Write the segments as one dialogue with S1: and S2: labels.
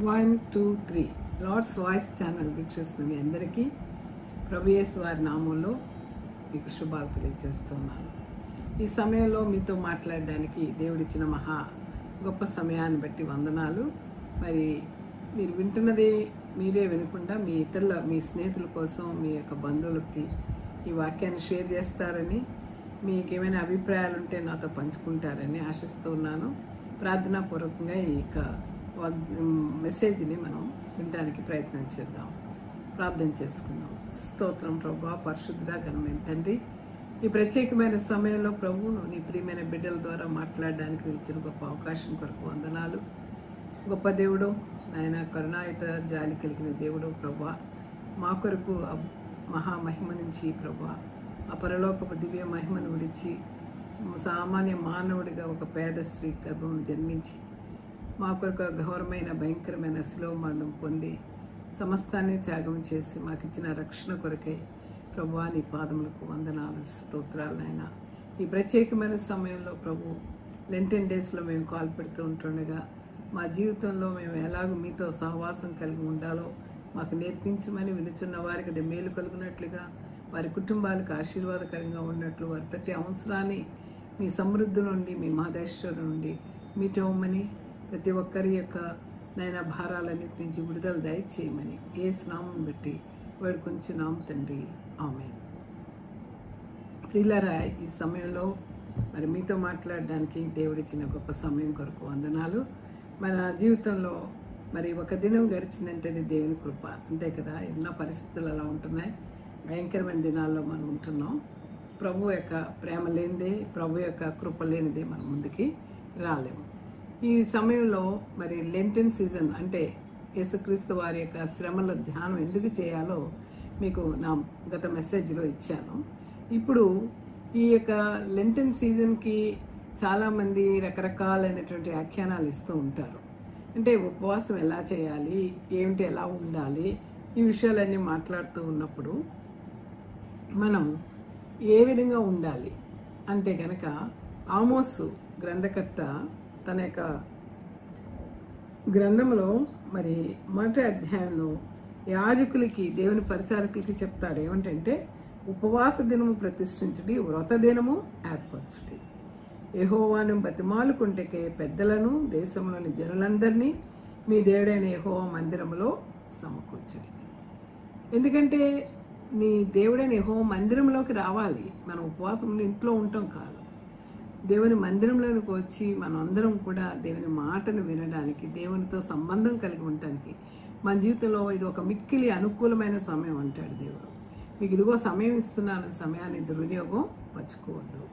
S1: 1 2 3 Lord's voice channel వీక్షిస్తున్న మీ అందరికీ ప్రభు యేసు వారి నామంలో మీకు శుభాలు తెలియజేస్తున్నాను. ఈ సమయంలో మీతో మాట్లాడడానికి దేవుడిచ్చిన మహా గొప్ప సమయాన్ని బట్టి వందనాలు. మరి మీరు వింటున్నది మీరే వినకుండా మీ స్నేహితుల కోసం, మీ యొక్క బంధువులకి ఈ వాక్యాన్ని షేర్ చేస్తారని, మీకు ఏమైనా అభిప్రాయాలు ఉంటే నాతో పంచుకుంటారని ఆశిస్తున్నాను. ప్రార్థనాపూర్వకంగా ఈ యొక్క మెసేజ్ని మనం వినడానికి ప్రయత్నం చేద్దాం. ప్రార్థన చేసుకుందాం. స్తోత్రం ప్రభువా, పరిశుద్ధుడా, ఘనమైన తండ్రి, ఈ ప్రత్యేకమైన సమయంలో ప్రభువును నీ ప్రియమైన బిడ్డల ద్వారా మాట్లాడడానికి ఇచ్చిన గొప్ప అవకాశం కొరకు వందనాలు. గొప్ప దేవుడు నాయన, కరుణాయుత జాలి కలిగిన దేవుడు ప్రభువా, మా కొరకు మహామహిమ నుంచి ప్రభువా, ఆ పరలోకపు దివ్య మహిమను విడిచి సామాన్య మానవుడిగా ఒక పేద స్త్రీ గర్భమును జన్మించి మా కొరకు ఘోరమైన భయంకరమైన శిలువ మరణం పొంది సమస్తాన్ని త్యాగం చేసి మాకు ఇచ్చిన రక్షణ కొరకై ప్రభువా నీ పాదములకు వందనాలు, స్తోత్రాలు నాయన. ఈ ప్రత్యేకమైన సమయంలో ప్రభు లెంటెన్ డేస్లో మేము కాల్ పెడుతూ ఉంటుండగా మా జీవితంలో మేము ఎలాగో మీతో సహవాసం కలిగి ఉండాలో మాకు నేర్పించమని, వినుచున్న వారికి అది మేలు కలుగునట్లుగా, వారి కుటుంబాలకు ఆశీర్వాదకరంగా ఉన్నట్లు, వారి ప్రతి అవసరాన్ని మీ సమృద్ధి నుండి, మీ మహదేశ్వరు నుండి మీటవమని, ప్రతి ఒక్కరి యొక్క నైనా భారాలన్నిటి నుంచి విడుదల దయచేయమని యేసు నామమును బట్టి వేడుకొంచున్నాం తండ్రి, ఆమేన్. ప్రియులారా, ఈ సమయంలో మరి మీతో మాట్లాడడానికి దేవుడిచ్చిన గొప్ప సమయం కొరకు వందనాలు. మన జీవితంలో మరి ఒక దినం గడిచిందంటే అది దేవుని కృప, అంతే కదా. ఎన్నో పరిస్థితులు అలా ఉంటున్నాయి. భయంకరమైన దినాల్లో మనం ఉంటున్నాం. ప్రభు యొక్క ప్రేమ లేనిదే, ప్రభు యొక్క కృప లేనిదే మనం ముందుకి రాలేము. ఈ సమయంలో మరి లెంటెన్ సీజన్ అంటే యేసుక్రీస్తు వారి యొక్క శ్రమల ధ్యానం ఎందుకు చేయాలో మీకు నా గత మెసేజ్లో ఇచ్చాను. ఇప్పుడు ఈ యొక్క లెంటెన్ సీజన్కి చాలామంది రకరకాలైనటువంటి వ్యాఖ్యానాలు ఇస్తూ ఉంటారు. అంటే ఉపవాసం ఎలా చేయాలి, ఏమిటి, ఎలా ఉండాలి, ఈ విషయాలన్నీ మాట్లాడుతూ ఉన్నప్పుడు మనం ఏ విధంగా ఉండాలి అంటే కనుక, ఆమోసు గ్రంథకర్త తన యొక్క గ్రంథంలో మరి మొదటి అధ్యాయంలో యాజకులకి, దేవుని పరిచారకులకి చెప్తాడు. ఏమంటే, ఉపవాస దినము ప్రతిష్ఠించుడి, వ్రత దినము ఏర్పరచుడి, యెహోవాను బతిమాలుకుంటకే పెద్దలను, దేశంలోని జనులందరినీ మీ దేవుడైన యెహోవా మందిరములో సమకూర్చుడి. ఎందుకంటే నీ దేవుడైన యెహోవా మందిరంలోకి రావాలి. మనం ఉపవాసం ఇంట్లో ఉంటాం కాదు, దేవుని మందిరంలోకి వచ్చి మనం అందరం కూడా దేవుని మాటను వినడానికి, దేవునితో సంబంధం కలిగి ఉండటానికి మన జీవితంలో ఇది ఒక మిక్కిలి అనుకూలమైన సమయం అంటాడు దేవుడు. మీకు ఇదిగో సమయం ఇస్తున్నాను, సమయాన్ని దుర్వినియోగం పరచుకోవద్దు.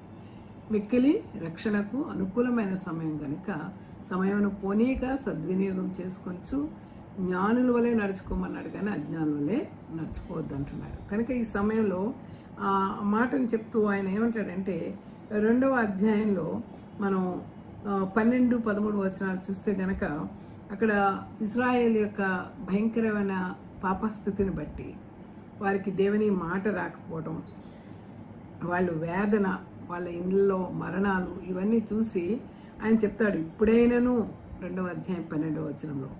S1: మిక్కిలి రక్షణకు అనుకూలమైన సమయం కనుక సమయమును పోనీక సద్వినియోగం చేసుకొచ్చు, జ్ఞానుల వలె నడుచుకోమన్నాడు కానీ అజ్ఞానుల వలె నడుచుకోవద్దు అంటున్నాడు. కనుక ఈ సమయంలో ఆ మాటను చెప్తూ ఆయన ఏమంటాడంటే, 2వ అధ్యాయంలో మనం 12-13 వచనాలు చూస్తే కనుక అక్కడ ఇశ్రాయేల్ యొక్క భయంకరమైన పాపస్థితిని బట్టి, వారికి దేవుని మాట రాకపోవడం, వాళ్ళు వేదన, వాళ్ళ ఇండ్లలో మరణాలు, ఇవన్నీ చూసి ఆయన చెప్తాడు. ఇప్పుడైనను 2వ అధ్యాయం 12వ వచనంలో,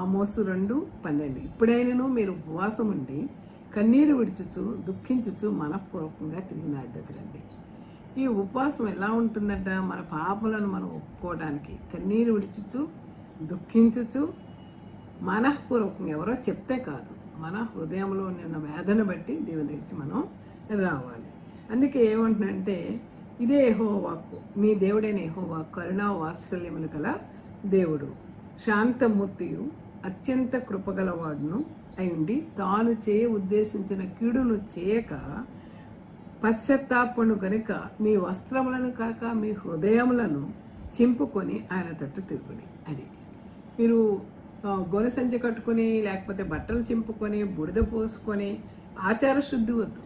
S1: ఆమోసు 2:12, ఇప్పుడైనను మీరు ఉపవాసం ఉండి కన్నీరు విడుచుచు దుఃఖించుచు మనఃపూర్వకంగా తిరిగి నా దగ్గర రండి. ఈ ఉపవాసం ఎలా ఉంటుందంట, మన పాపలను మనం ఒప్పుకోవడానికి కన్నీరు విడిచుచు దుఃఖించుచు మనఃపూర్వకంగా, ఎవరో చెప్తే కాదు, మన హృదయంలో ఉన్న వేదన బట్టి దేవుని దగ్గరికి మనం రావాలి. అందుకే ఏమంటున్నంటే, ఇదే యెహోవా వాక్కు, మీ దేవుడైన యెహోవా కరుణా వాత్సల్యములు గల దేవుడు, శాంతమూర్తియు అత్యంత కృపగలవాడును అయిండి, తాను ఉద్దేశించిన కీడును చేయక పశ్చాత్తాపను గనుక మీ వస్త్రములను కాక మీ హృదయములను చింపుకొని ఆయన తట్టు తిరుగుడి. అది మీరు గోనె సంచి కట్టుకొని, లేకపోతే బట్టలు చింపుకొని, బుడిద పోసుకొని ఆచార శుద్ధి వద్దు.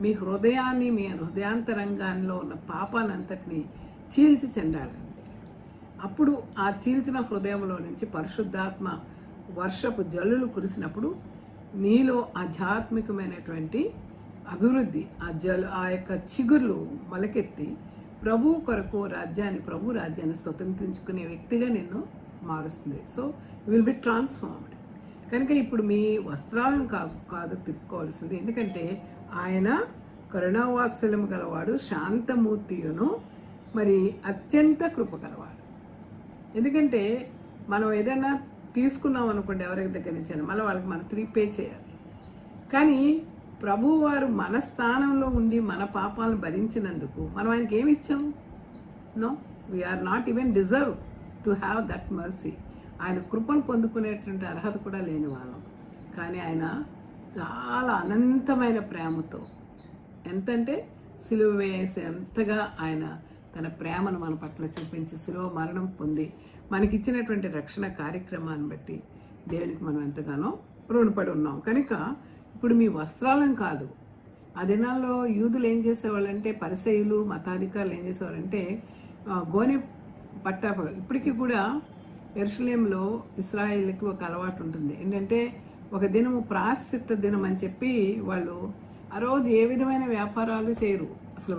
S1: మీ హృదయాన్ని, మీ హృదయాంతరంగాల్లో ఉన్న పాపాలంతటినీ చీల్చి చెండాడండి. అప్పుడు ఆ చీల్చిన హృదయంలో నుంచి పరిశుద్ధాత్మ వర్షపు జల్లులు కురిసినప్పుడు నీలో ఆధ్యాత్మికమైనటువంటి అభివృద్ధి, ఆ యొక్క చిగుర్లు మొలకెత్తి ప్రభు కొరకు రాజ్యాన్ని, ప్రభు రాజ్యాన్ని స్వతంత్రించుకునే వ్యక్తిగా నిన్ను మారుస్తుంది. So will be transformed. కనుక ఇప్పుడు మీ వస్త్రాలను కాదు తిప్పుకోవాల్సింది, ఎందుకంటే ఆయన కరుణావాత్సల్యం గలవాడు, శాంతమూర్తియును, మరి అత్యంత కృప గలవాడు. ఎందుకంటే మనం ఏదైనా తీసుకున్నాం అనుకోండి ఎవరి దగ్గర నుంచి, మళ్ళీ వాళ్ళకి మనం రీపే చేయాలి. కానీ ప్రభువు వారు మన స్థానంలో ఉండి మన పాపాలను భరించినందుకు మనం ఆయనకి ఏమి ఇచ్చాం? No, we are not even deserve to have that mercy. ఆయన కృపను పొందుకునేటువంటి అర్హత కూడా లేని వాళ్ళం. కానీ ఆయన చాలా అనంతమైన ప్రేమతో, ఎంతంటే సిలువ వేసేంతగా ఆయన తన ప్రేమను మన పట్ల చూపించి సిలువ మరణం పొంది మనకిచ్చినటువంటి రక్షణ కార్యక్రమాన్ని బట్టి దేవునికి మనం ఎంతగానో రుణపడి ఉన్నాం. కనుక ఇప్పుడు మీ వస్త్రాలను కాదు, ఆ దినాల్లో యూదులు ఏం చేసేవాళ్ళంటే, పరిసయ్యులు మతాధికారులు ఏం చేసేవాళ్ళంటే గోనె పట్ట, ఇప్పటికీ కూడా యెరూషలేములో ఇశ్రాయేలుకి ఒక అలవాటు ఉంటుంది. ఏంటంటే ఒక దినము ప్రాయశ్చిత్త దినం అని చెప్పి వాళ్ళు ఆ రోజు ఏ విధమైన వ్యాపారాలు చేయరు, అసలు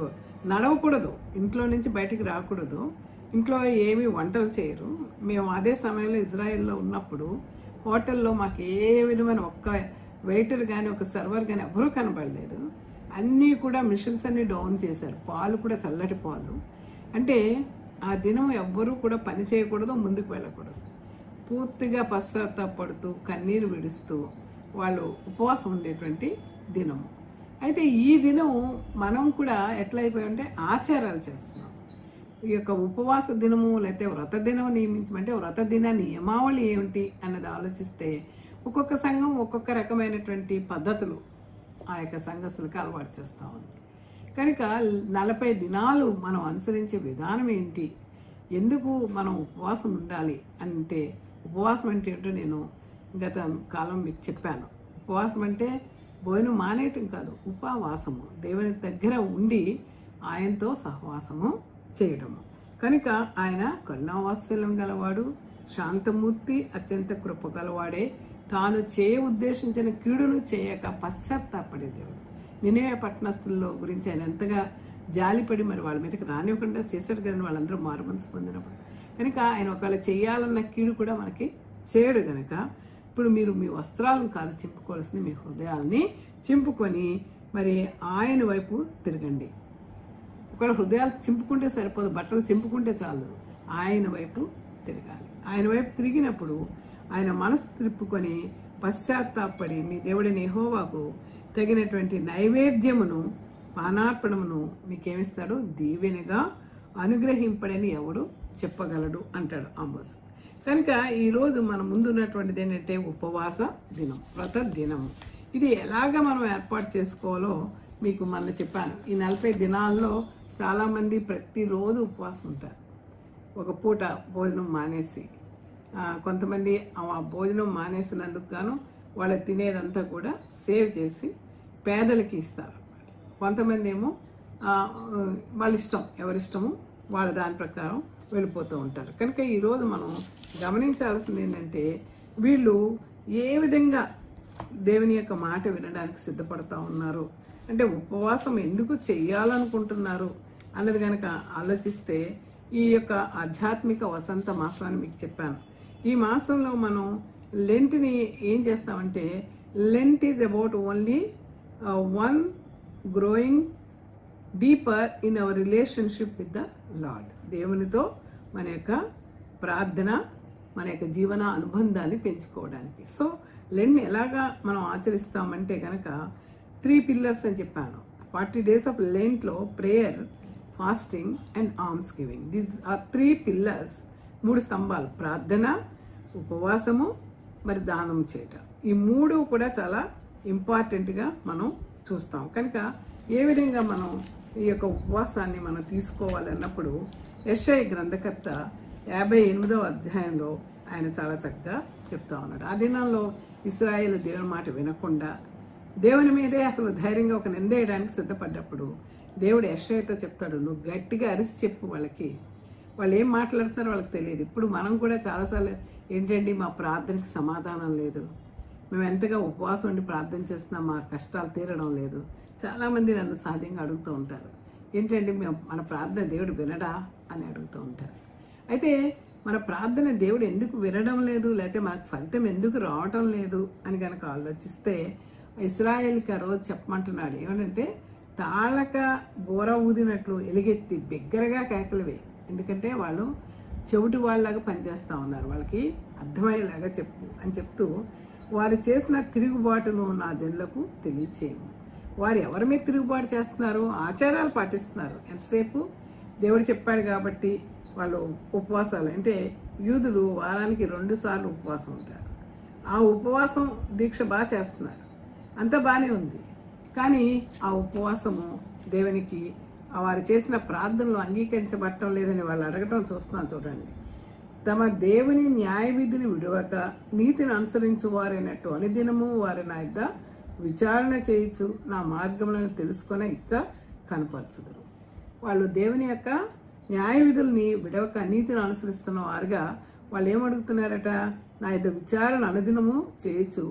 S1: నడవకూడదు, ఇంట్లో నుంచి బయటికి రాకూడదు, ఇంట్లో ఏమీ వంటలు చేయరు. మేము అదే సమయంలో ఇజ్రాయెల్లో ఉన్నప్పుడు హోటల్లో మాకు ఏ విధమైన ఒక్క వెయిటర్ కానీ ఒక సర్వర్ కానీ ఎవరూ కనబడలేదు. అన్నీ కూడా మిషన్స్ అన్నీ డౌన్ చేశారు. పాలు కూడా చల్లటి పాలు. అంటే ఆ దినం ఎవ్వరూ కూడా పని చేయకూడదు, ముందుకు వెళ్ళకూడదు. పూర్తిగా పశ్చాత్తాపడుతూ కన్నీరు విడుస్తూ వాళ్ళు ఉపవాసం ఉండేటువంటి దినము. అయితే ఈ దినం మనం కూడా ఎట్లయిపోయామంటే ఆచారాలు చేస్తున్నాం. ఈ యొక్క ఉపవాస దినము లేకపోతే వ్రత దినం నియమించమంటే వ్రత దిన నియమావళి ఏమిటి అన్నది ఆలోచిస్తే ఒక్కొక్క సంఘం ఒక్కొక్క రకమైనటువంటి పద్ధతులు ఆ యొక్క సంఘస్థులకు అలవాటు చేస్తూ ఉంది. కనుక 40 దినాలు మనం అనుసరించే విధానం ఏంటి, ఎందుకు మనం ఉపవాసం ఉండాలి అంటే, ఉపవాసం అంటే ఏంటో నేను గత కాలం మీకు చెప్పాను. ఉపవాసం అంటే భోజనం మానేయటం కాదు, ఉపవాసము, దేవుని దగ్గర ఉండి ఆయనతో సహవాసము చేయడము. కనుక ఆయన కరుణావాత్సల్యం గలవాడు, శాంతమూర్తి, అత్యంత కృప గలవాడే, తాను ఉద్దేశించిన కీడును చేయక పశ్చాత్తాపడే దేవుడు. నినివే పట్టణస్థుల్లో గురించి ఆయన ఎంతగా జాలిపడి మరి వాళ్ళ మీదకి రానివ్వకుండా చేశాడు కదండి, వాళ్ళందరూ మారుమనసు పొందినప్పుడు. కనుక ఆయన ఒకవేళ చేయాలన్న కీడు కూడా మనకి చేయడు. కనుక ఇప్పుడు మీరు మీ వస్త్రాలను కాదు చింపుకోవాల్సింది, మీ హృదయాల్ని చింపుకొని మరి ఆయన వైపు తిరగండి. ఒకవేళ హృదయాలు చింపుకుంటే సరిపోదు, బట్టలు చింపుకుంటే చాలు, ఆయన వైపు తిరగాలి. ఆయన వైపు తిరిగినప్పుడు ఆయన మనసు తిప్పుకొని పశ్చాత్తాపడి మీ దేవుడైన యెహోవాకు తగినటువంటి నైవేద్యమును పానార్పణమును మీకేమిస్తాడు, దీవెనగా అనుగ్రహింపడని ఎవడు చెప్పగలడు అంటాడు ఆమోస్. కనుక ఈరోజు మన ముందున్నటువంటిది ఏంటంటే ఉపవాస దినం, వ్రత దినము. ఇది ఎలాగ మనం ఏర్పాటు చేసుకోవాలో మీకు మొన్న చెప్పాను. ఈ 40 దినాల్లో చాలామంది ప్రతిరోజు ఉపవాసం ఉంటారు, ఒక పూట భోజనం మానేసి. కొంతమంది ఆ భోజనం మానేసినందుకు గాను వాళ్ళు తినేదంతా కూడా సేవ్ చేసి పేదలకి ఇస్తారు. కొంతమంది ఏమో వాళ్ళ ఇష్టం, ఎవరిష్టము వాళ్ళ దాని ప్రకారం వెళ్ళిపోతూ ఉంటారు. కనుక ఈరోజు మనం గమనించాల్సింది ఏంటంటే, వీళ్ళు ఏ విధంగా దేవుని యొక్క మాట వినడానికి సిద్ధపడతా ఉన్నారు అంటే, ఉపవాసం ఎందుకు చెయ్యాలనుకుంటున్నారు అన్నది కనుక ఆలోచిస్తే, ఈ యొక్క ఆధ్యాత్మిక వసంత మాసాన్ని మీకు చెప్పాను. ఈ మాసంలో మనం లెంట్ని ఏం చేస్తామంటే, Lent is about only one growing deeper in our relationship with the Lord. దేవునితో మన యొక్క ప్రార్థన, మన యొక్క జీవన అనుబంధాన్ని పెంచుకోవడానికి. సో లెంట్ని ఎలాగా మనం ఆచరిస్తామంటే కనుక 3 పిల్లర్స్ అని చెప్పాను. 40 days ఆఫ్ లెంట్లో prayer, fasting and alms giving. These are 3 pillars. 3 స్తంభాలు: ప్రార్థన, ఉపవాసము, మరి దానం చేయటం. ఈ 3 కూడా చాలా ఇంపార్టెంట్గా మనం చూస్తాం. కనుక ఏ విధంగా మనం ఈ యొక్క ఉపవాసాన్ని మనం తీసుకోవాలన్నప్పుడు యెషయా గ్రంథకర్త 58వ అధ్యాయంలో ఆయన చాలా చక్కగా చెప్తా ఉన్నాడు. ఆ దినాల్లో ఇశ్రాయేలు దేవుని మాట వినకుండా దేవుని మీదే అసలు ధైర్యంగా ఒక నిందేయడానికి సిద్ధపడ్డప్పుడు దేవుడు యెషయాతో చెప్తాడు, నువ్వు గట్టిగా అరిసి చెప్పు వాళ్ళకి. వాళ్ళు ఏం మాట్లాడుతున్నారో వాళ్ళకి తెలియదు. ఇప్పుడు మనం కూడా చాలాసార్లు ఏంటండి, మా ప్రార్థనకి సమాధానం లేదు, మేము ఎంతగా ఉపవాసం ఉండి ప్రార్థన చేస్తున్నాం, మా కష్టాలు తీరడం లేదు. చాలామంది నన్ను సహజంగా అడుగుతూ ఉంటారు, ఏంటండి మన ప్రార్థన దేవుడు వినడా అని అడుగుతూ ఉంటారు. అయితే మన ప్రార్థన దేవుడు ఎందుకు వినడం లేదు, లేకపోతే మనకు ఫలితం ఎందుకు రావటం లేదు అని కనుక ఆలోచిస్తే ఇశ్రాయేల్కి ఆ రోజు చెప్పమంటున్నాడు. ఏమంటే తాళక బోర ఊదినట్లు ఎలుగెత్తి బిగ్గరగా కేకలు వేయి. ఎందుకంటే వాళ్ళు చెవిటి వాళ్ళలాగా పనిచేస్తూ ఉన్నారు, వాళ్ళకి అర్థమయ్యేలాగా చెప్పు అని చెప్తూ, వారు చేసిన తిరుగుబాటును నా జనులకు తెలియచేయము. వారు ఎవరి మీద తిరుగుబాటు చేస్తున్నారు? ఆచారాలు పాటిస్తున్నారు. ఎంతసేపు దేవుడు చెప్పాడు కాబట్టి వాళ్ళు ఉపవాసాలు, అంటే యూదులు వారానికి 2 సార్లు ఉపవాసం ఉంటారు. ఆ ఉపవాసం దీక్ష బాగా చేస్తున్నారు, అంత బాగానే ఉంది. కానీ ఆ ఉపవాసము దేవునికి వారు చేసిన ప్రార్థనలు అంగీకరించబడటం లేదని వాళ్ళు అడగటం చూస్తున్నాను. చూడండి, తమ దేవుని న్యాయ విధిని విడవక నీతిని అనుసరించు వారైనట్టు అనుదినము వారి నా యొద్ద విచారణ చేయొచ్చు, నా మార్గములను తెలుసుకునే ఇచ్చ కనపరచుదురు. వాళ్ళు దేవుని యొక్క న్యాయ విధుల్ని విడవక నీతిని అనుసరిస్తున్న వారుగా వాళ్ళు ఏమడుగుతున్నారట? నా యొద్ద విచారణ అనుదినము చేయొచ్చు,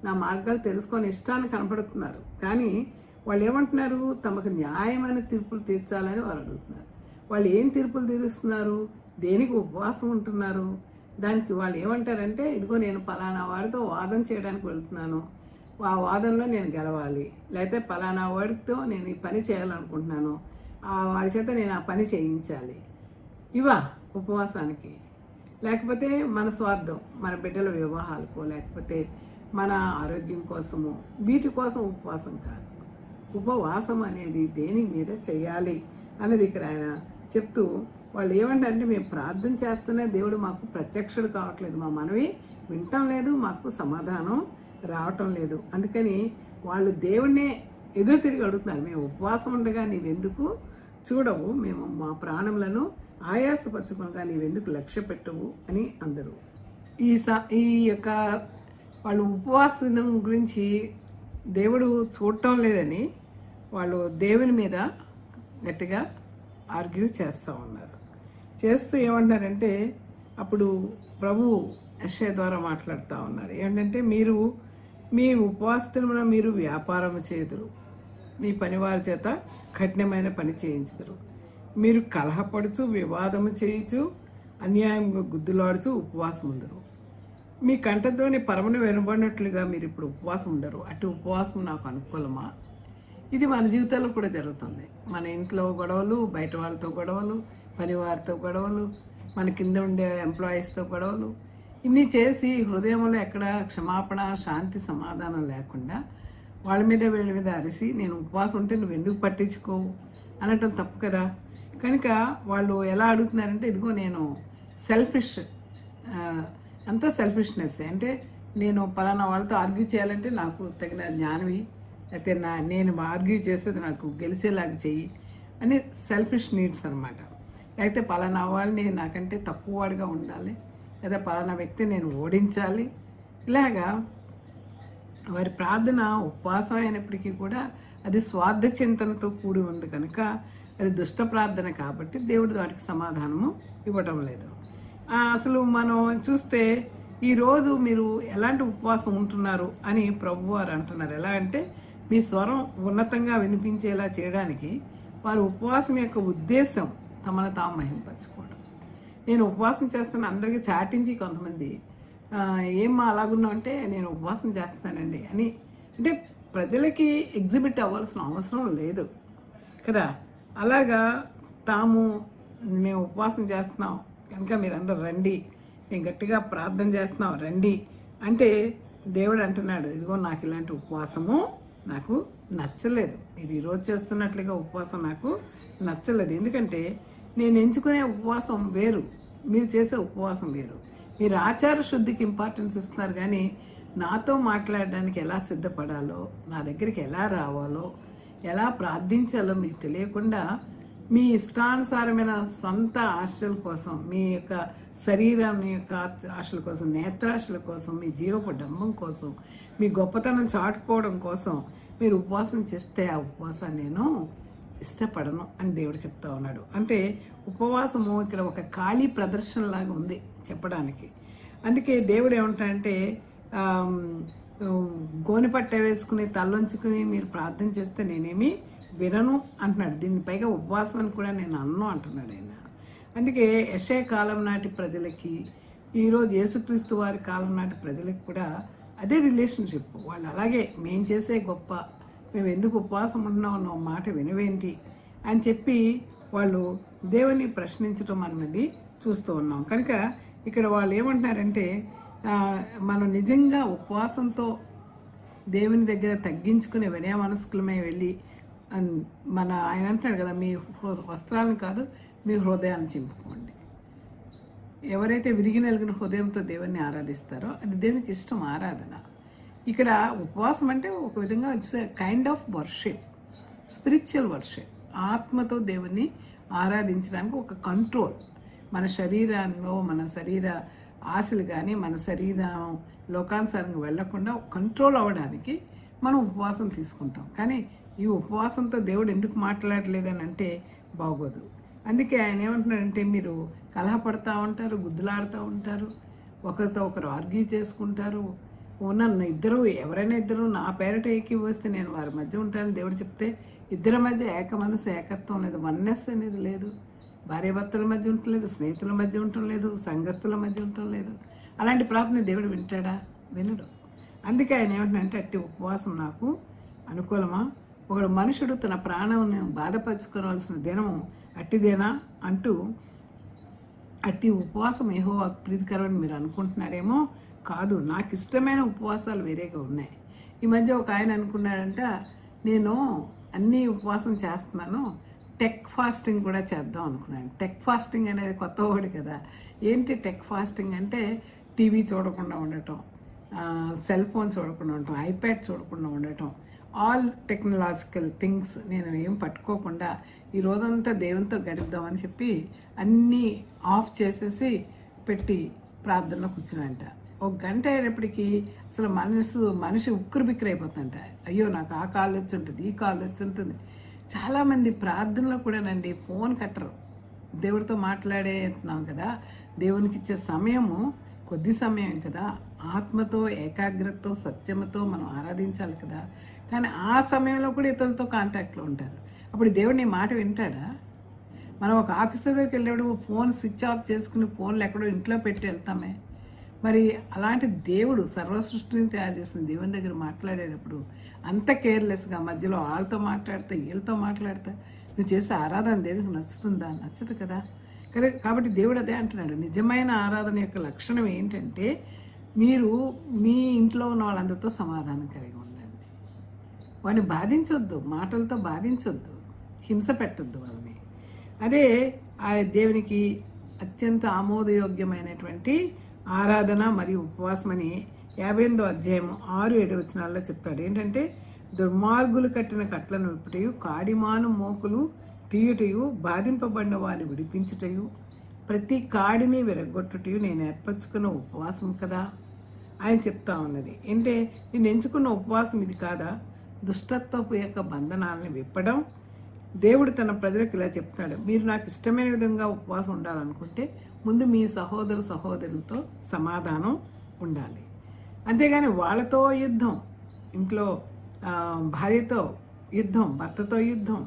S1: నా మార్గాలు తెలుసుకొని ఇష్టాన్ని కనపడుతున్నారు. కానీ వాళ్ళు ఏమంటున్నారు? తమకు న్యాయమైన తీర్పులు తీర్చాలని వారు అడుగుతున్నారు. వాళ్ళు ఏం తీర్పులు తీరుస్తున్నారు? దేనికి ఉపవాసం ఉంటున్నారు? దానికి వాళ్ళు ఏమంటారంటే, ఇదిగో నేను పలానా వాడితో వాదన చేయడానికి వెళ్తున్నాను, ఆ వాదనలో నేను గెలవాలి, లేకపోతే పలానా వాడితో నేను ఈ పని చేయాలనుకుంటున్నాను, వాడి చేత నేను ఆ పని చేయించాలి. ఇవా ఉపవాసానికి? లేకపోతే మన స్వార్థం, మన బిడ్డల వివాహాలకో, లేకపోతే మన ఆరోగ్యం కోసము, వీటి కోసం ఉపవాసం కాదు. ఉపవాసం అనేది దేని మీద చేయాలి అనేది ఇక్కడ ఆయన చెప్తూ, వాళ్ళు ఏమంటారంటే, మేము ప్రార్థన చేస్తూనే దేవుడు మాకు ప్రత్యక్షుడు కావట్లేదు, మా మనవి వింటం లేదు, మాకు సమాధానం రావటం లేదు. అందుకని వాళ్ళు దేవుణ్ణే ఎదురు తిరిగి అడుగుతున్నారు, మేము ఉపవాసం ఉండగా నీవెందుకు చూడవు, మేము మా ప్రాణములను ఆయాసపరచుకునగా నీవెందుకు లక్ష్య పెట్టవు అని అందరూ. ఈ యొక్క వాళ్ళు ఉపవాసం గురించి దేవుడు చూడటం లేదని వాళ్ళు దేవుని మీద గట్టిగా ఆర్గ్యూ చేస్తూ ఉన్నారు. చేస్తూ ఏమంటారంటే, అప్పుడు ప్రభు యెషయా ద్వారా మాట్లాడుతూ ఉన్నారు. ఏంటంటే, మీరు మీ ఉపవాసమున మీరు వ్యాపారం చేయుదురు, మీ పనివారి చేత కఠినమైన పని చేయించుదురు, మీరు కలహపడుచు వివాదము చేయించు అన్యాయంగా గుద్దులాడుచు ఉపవాసం ఉండరు, మీ కంటతోని పరమను వెనుబడినట్లుగా మీరు ఇప్పుడు ఉపవాసం ఉండరు. అటు ఉపవాసం నాకు అనుకూలమా? ఇది మన జీవితాల్లో కూడా జరుగుతుంది. మన ఇంట్లో గొడవలు, బయట వాళ్ళతో గొడవలు, పనివారితో గొడవలు, మన కింద ఉండే ఎంప్లాయీస్తో గొడవలు, ఇన్ని చేసి హృదయంలో ఎక్కడ క్షమాపణ, శాంతి, సమాధానం లేకుండా వాళ్ళ మీద వీళ్ళ మీద అరిసి నేను ఉపవాసం ఉంటే నువ్వు ఎందుకు పట్టించుకోవు అనటం తప్పు కదా. కనుక వాళ్ళు ఎలా అడుగుతున్నారంటే, ఇదిగో నేను సెల్ఫిష్, అంతా సెల్ఫిష్నెస్. అంటే నేను పలానా వాళ్ళతో ఆర్గ్యూ చేయాలంటే నాకు తగిన జ్ఞానవి, అయితే నేను ఆర్గ్యూ చేసేది నాకు గెలిచేలాగా చెయ్యి అని సెల్ఫిష్ నీడ్స్ అనమాట. లేకపోతే పలానా వాళ్ళని నాకంటే తక్కువ వాడిగా ఉండాలి, లేదా పలానా వ్యక్తి నేను ఓడించాలి. ఇలాగా వారి ప్రార్థన ఉపవాసం అయినప్పటికీ కూడా అది స్వార్థ చింతనతో కూడి ఉంది కనుక అది దుష్ట ప్రార్థన కాబట్టి దేవుడు వాటికి సమాధానము ఇవ్వటం లేదు. అసలు మనం చూస్తే ఈరోజు మీరు ఎలాంటి ఉపవాసం ఉంటున్నారు అని ప్రభువారు అంటున్నారు. ఎలా అంటే, మీ స్వరం ఉన్నతంగా వినిపించేలా చేయడానికి వారి ఉపవాసం యొక్క ఉద్దేశం తమను తాము మహింపరచుకోవడం. నేను ఉపవాసం చేస్తున్న అందరికీ చాటించి కొంతమంది ఏమ్మా అలాగున్నావు అంటే, నేను ఉపవాసం చేస్తానండి అని, అంటే ప్రజలకి ఎగ్జిబిట్ అవ్వాల్సిన అవసరం లేదు కదా. అలాగా మేము ఉపవాసం చేస్తున్నాం కనుక మీరందరూ రండి, మేము గట్టిగా ప్రార్థన చేస్తున్నాం రండి అంటే దేవుడు అంటున్నాడు, ఇదిగో నాకు ఇలాంటి ఉపవాసము నాకు నచ్చలేదు, మీరు ఈరోజు చేస్తున్నట్లుగా ఉపవాసం నాకు నచ్చలేదు. ఎందుకంటే నేను ఎంచుకునే ఉపవాసం వేరు, మీరు చేసే ఉపవాసం వేరు. మీరు ఆచార శుద్ధికి ఇంపార్టెన్స్ ఇస్తున్నారు, కానీ నాతో మాట్లాడడానికి ఎలా సిద్ధపడాలో, నా దగ్గరికి ఎలా రావాలో, ఎలా ప్రార్థించాలో మీకు తెలియకుండా మీ ఇష్టానుసారమైన సొంత ఆశల కోసం, మీ యొక్క శరీరం యొక్క ఆశల కోసం, నేత్రాశల కోసం, మీ జీవపు డంబం కోసం, మీ గొప్పతనం చాటుకోవడం కోసం మీరు ఉపవాసం చేస్తే ఆ ఉపవాసాన్ని నేను ఇష్టపడను అని దేవుడు చెప్తా ఉన్నాడు. అంటే ఉపవాసము ఇక్కడ ఒక ఖాళీ ప్రదర్శనలాగా ఉంది చెప్పడానికి. అందుకే దేవుడు ఏమంటాడంటే, గోనెపట్ట వేసుకుని తలొంచుకుని మీరు ప్రార్థన చేస్తే నేనేమి వినను అంటున్నాడు. దీని పైగా ఉపవాసం అని కూడా నేను అన్ను అంటున్నాడు ఆయన. అందుకే యెషయా కాలం నాటి ప్రజలకి, ఈరోజు యేసుక్రీస్తు వారి కాలం నాటి ప్రజలకి కూడా అదే రిలేషన్షిప్. వాళ్ళు అలాగే మేము చేసే గొప్ప, మేము ఎందుకు ఉపవాసం ఉంటున్నాం అన్న మాట వినవేంటి అని చెప్పి వాళ్ళు దేవుని ప్రశ్నించడం అనేది చూస్తూ ఉన్నాం. కనుక ఇక్కడ వాళ్ళు ఏమంటున్నారంటే మనం నిజంగా ఉపవాసంతో దేవుని దగ్గర తగ్గించుకునే వినయ మనస్కులమై వెళ్ళి ఆయన అంటున్నాడు కదా, మీ వస్త్రాలను కాదు మీ హృదయాన్ని చింపుకోండి. ఎవరైతే విరిగి నలిగిన హృదయంతో దేవుణ్ణి ఆరాధిస్తారో అది దేవునికి ఇష్టం ఆరాధన. ఇక్కడ ఉపవాసం అంటే ఒక విధంగా it's kind of worship, spiritual worship. ఆత్మతో దేవుణ్ణి ఆరాధించడానికి ఒక కంట్రోల్. మన శరీరంలో మన శరీర ఆశలు కానీ మన శరీరం లోకానుసారంగా వెళ్లకుండా కంట్రోల్ అవ్వడానికి మనం ఉపవాసం తీసుకుంటాం. కానీ ఈ ఉపవాసంతో దేవుడు ఎందుకు మాట్లాడలేదని అంటే బాగోదు. అందుకే ఆయన ఏమంటున్నాడంటే, మీరు కలహపడతా ఉంటారు, గుద్దులాడుతూ ఉంటారు, ఒకరితో ఒకరు ఆర్గ్యూ చేసుకుంటారు. ఇద్దరు ఎవరైనా ఇద్దరు నా పేరిట ఏకీభవిస్తే నేను వారి మధ్య ఉంటానని దేవుడు చెప్తే, ఇద్దరి మధ్య ఏక మనసు ఏకత్వం లేదు, వన్నెస్ అనేది లేదు. భార్యాభర్తల మధ్య ఉండటం లేదు, స్నేహితుల మధ్య ఉండటం లేదు, సంఘస్థుల మధ్య ఉండటం లేదు. అలాంటి ప్రార్థన దేవుడు వింటాడా? వినడు. అందుకే ఆయన ఏమంటున్నాడంటే, అట్టి ఉపవాసం నాకు అనుకూలమా? ఒకడు మనుషుడు తన ప్రాణంను బాధపరచుకోవాల్సిన దినము అట్టిదేనా అంటూ, అట్టి ఉపవాసం యెహోవా ప్రీతికరమని మీరు అనుకుంటున్నారేమో. కాదు, నాకు ఇష్టమైన ఉపవాసాలు వేరేగా ఉన్నాయి. ఈ మధ్య ఒక ఆయన అనుకున్నాడంట, నేను అన్ని ఉపవాసం చేస్తున్నాను, టెక్ ఫాస్టింగ్ కూడా చేద్దాం అనుకున్నాను. టెక్ ఫాస్టింగ్ అనేది కొత్త వర్డ్ కదా. ఏంటి టెక్ ఫాస్టింగ్ అంటే? టీవీ చూడకుండా ఉండటం, సెల్ ఫోన్ చూడకుండా ఉండటం, ఐప్యాడ్ చూడకుండా ఉండటం, ఆల్ టెక్నాలజికల్ థింగ్స్ నేను ఏం పట్టుకోకుండా ఈ రోజంతా దేవునితో గడుపుదామని చెప్పి అన్నీ ఆఫ్ చేసేసి పెట్టి ప్రార్థనలో కూర్చున్నాంట. ఒక గంట అయ్యేటప్పటికి అసలు మనిషి ఉక్కిరి బిక్కిరి అయిపోతుందంట. అయ్యో నాకు ఆ కాల్ వచ్చి ఉంటుంది, ఈ కాల్ వచ్చి ఉంటుంది. చాలామంది ప్రార్థనలో కూడానండి ఫోన్ కట్టరు. దేవుడితో మాట్లాడేస్తున్నాం కదా, దేవునికి ఇచ్చే సమయము కొద్ది సమయం కదా, ఆత్మతో ఏకాగ్రతతో సత్యమతో మనం ఆరాధించాలి కదా. కానీ ఆ సమయంలో కూడా ఇతరులతో కాంటాక్ట్లో ఉంటారు. అప్పుడు దేవుడిని మాట వింటాడా? మనం ఒక ఆఫీస్ దగ్గరికి వెళ్ళేప్పుడు ఫోన్ స్విచ్ ఆఫ్ చేసుకుని ఫోన్లు ఎక్కడో ఇంట్లో పెట్టి వెళ్తామే. మరి అలాంటి దేవుడు సర్వసృష్టిని తయారు చేసిన దేవుని దగ్గర మాట్లాడేటప్పుడు అంత కేర్లెస్గా మధ్యలో వాళ్ళతో మాట్లాడతా వీళ్ళతో మాట్లాడతా నువ్వు చేసే ఆరాధన దేవునికి నచ్చుతుందా? నచ్చదు కదా. కాబట్టి దేవుడు అదే అంటున్నాడు, నిజమైన ఆరాధన యొక్క లక్షణం ఏంటంటే మీరు మీ ఇంట్లో ఉన్న వాళ్ళందరితో సమాధానం కలిగి ఉండండి. వాడిని బాధించొద్దు, మాటలతో బాధించొద్దు, హింస పెట్టొద్దు వాళ్ళని. అదే ఆ దేవునికి అత్యంత ఆమోదయోగ్యమైనటువంటి ఆరాధన మరియు ఉపవాసం అని 58వ అధ్యాయం 6-7 వచనాల్లో చెప్తాడు. ఏంటంటే, దుర్మార్గులు కట్టిన కట్లను విప్పుటయు, కాడిమాను మోకులు తీయుటయు, బాధింపబడిన వారిని విడిపించుటయు, ప్రతి కాడిని విరగొట్టుటయు నేను ఏర్పరచుకున్న ఉపవాసం కదా ఆయన చెప్తా ఉన్నది. అంటే నేను ఎంచుకున్న ఉపవాసం ఇది కాదా? దుష్టత్వపు యొక్క బంధనాలను విప్పడం. దేవుడు తన ప్రజలకు ఇలా చెప్తాడు, మీరు నాకు ఇష్టమైన విధంగా ఉపవాసం ఉండాలనుకుంటే ముందు మీ సహోదరులతో సమాధానం ఉండాలి. అంతేగాని వాళ్ళతో యుద్ధం, ఇంట్లో భార్యతో యుద్ధం, భర్తతో యుద్ధం,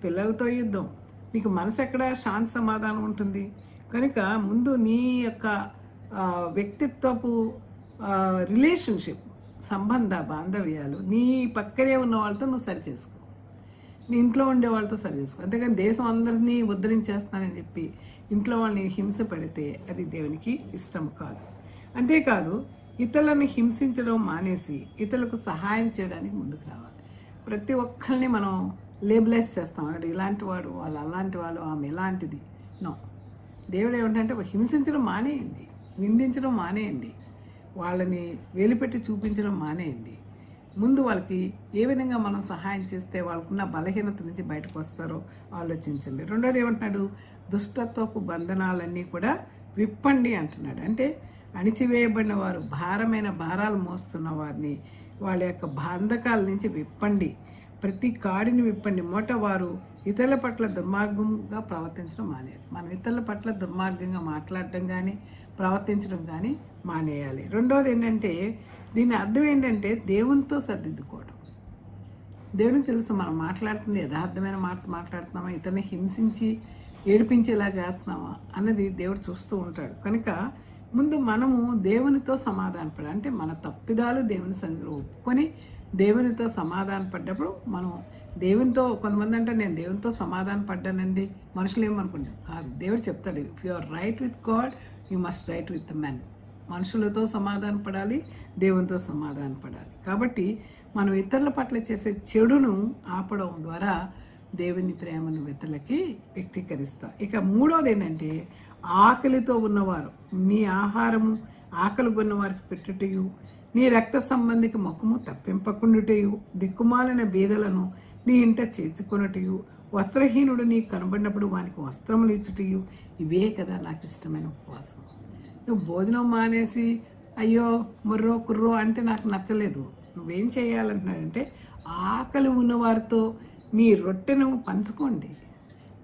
S1: పిల్లలతో యుద్ధం, నీకు మనసు ఎక్కడ శాంతి సమాధానం ఉంటుంది? కనుక ముందు నీ యొక్క వ్యక్తిత్వపు రిలేషన్షిప్, సంబంధ బాంధవ్యాలు నీ పక్కనే ఉన్న వాళ్ళతో నువ్వు సరి చేసుకో, నీ ఇంట్లో ఉండే వాళ్ళతో సరి చేసుకో. అంతేగాని దేశం అందరినీ ఉద్ధరించేస్తానని చెప్పి ఇంట్లో వాళ్ళని హింస పెడితే అది దేవునికి ఇష్టం కాదు. అంతేకాదు, ఇతరులను హింసించడం మానేసి ఇతరులకు సహాయం చేయడానికి ముందుకు రావాలి. ప్రతి ఒక్కరిని మనం లేబులైజ్ చేస్తాం, అంటే ఇలాంటి వాడు, వాళ్ళు అలాంటి వాళ్ళు, ఆమె ఎలాంటిది. నో, దేవుడు ఏమిటంటే హింసించడం మానేయండి, నిందించడం మానేయండి, వాళ్ళని వేలుపెట్టి చూపించడం మానేయండి. ముందు వాళ్ళకి ఏ విధంగా మనం సహాయం చేస్తే వాళ్ళకున్న బలహీనత నుంచి బయటకు వస్తారో ఆలోచించండి. రెండోది ఏమంటున్నాడు? దుష్టత్వపు బంధనాలన్నీ కూడా విప్పండి అంటున్నాడు. అంటే అణిచివేయబడిన వారు, భారమైన భారాలు మోస్తున్న వారిని వాళ్ళ యొక్క బంధకాల నుంచి విప్పండి, ప్రతి కాడిని విప్పండి. వారు ఇతరుల పట్ల దుర్మార్గంగా ప్రవర్తించడం మానేయాలి. మనం ఇతరుల పట్ల దుర్మార్గంగా మాట్లాడటం కానీ ప్రవర్తించడం కానీ మానేయాలి. రెండోది ఏంటంటే, దీని అర్థం ఏంటంటే దేవునితో సర్దిద్దుకోవడం. దేవునికి తెలుసు మనం మాట్లాడుతుంది యథార్థమైన మాట మాట్లాడుతున్నామా, ఇతరుని హింసించి ఏడిపించేలా చేస్తున్నావా అన్నది దేవుడు చూస్తూ ఉంటాడు. కనుక ముందు మనము దేవునితో సమాధానపడాలి. అంటే మన తప్పిదాలు దేవుని సన్నిధిలో ఒప్పుకొని దేవునితో సమాధాన పడ్డప్పుడు మనం దేవునితో, కొంతమంది అంటే నేను దేవునితో సమాధాన పడ్డానండి, మనుషులు ఏమనుకుంటారు, కాదు, దేవుడు చెప్తాడు, if you are right with God you must right with men. మనుషులతో సమాధాన పడాలి, దేవునితో సమాధాన పడాలి. కాబట్టి మనం ఇతరుల పట్ల చేసే చెడును ఆపడం ద్వారా దేవుని ప్రేమను ఇతరులకి వ్యక్తీకరిస్తాం. ఇక మూడోది ఏంటంటే, ఆకలితో ఉన్నవారు నీ ఆహారము ఆకలి కొన్న వారికి పెట్టుటయు, నీ రక్త సంబంధికి ముఖము తప్పింపకుండుటయు, దిక్కుమాలిన బీదలను నీ ఇంట చేర్చుకొనుటయు, వస్త్రహీనుడు నీకు కనబడినప్పుడు వానికి వస్త్రములు ఇచ్చుటయు, ఇవే కదా నాకు ఇష్టమైన ఉపవాసం. నువ్వు భోజనం మానేసి అయ్యో ముర్రో కుర్రో అంటే నాకు నచ్చలేదు. నువ్వేం చేయాలంటున్నాడంటే, ఆకలి ఉన్నవారితో మీ రొట్టెను పంచుకోండి,